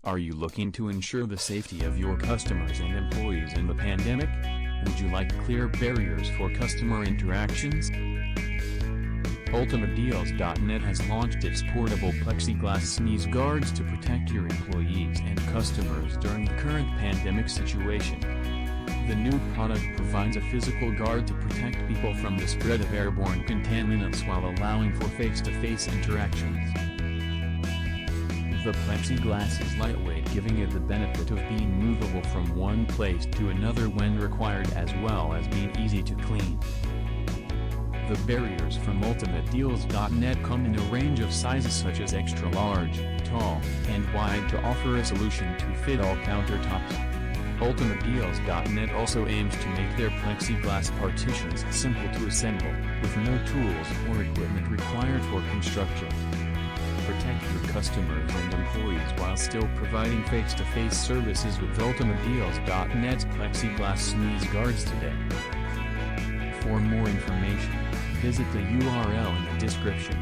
Are you looking to ensure the safety of your customers and employees in the pandemic? Would you like clear barriers for customer interactions? UltimateDeals.net has launched its portable plexiglass sneeze guards to protect your employees and customers during the current pandemic situation. The new product provides a physical guard to protect people from the spread of airborne contaminants while allowing for face-to-face interactions. The plexiglass is lightweight, giving it the benefit of being movable from one place to another when required, as well as being easy to clean. The barriers from UltimateDeals.net come in a range of sizes such as extra large, tall, and wide to offer a solution to fit all countertops. UltimateDeals.net also aims to make their plexiglass partitions simple to assemble, with no tools or equipment required for construction. Protect your customers and employees while still providing face-to-face services with UltimateDeals.net's plexiglass sneeze guards today. For more information, visit the URL in the description.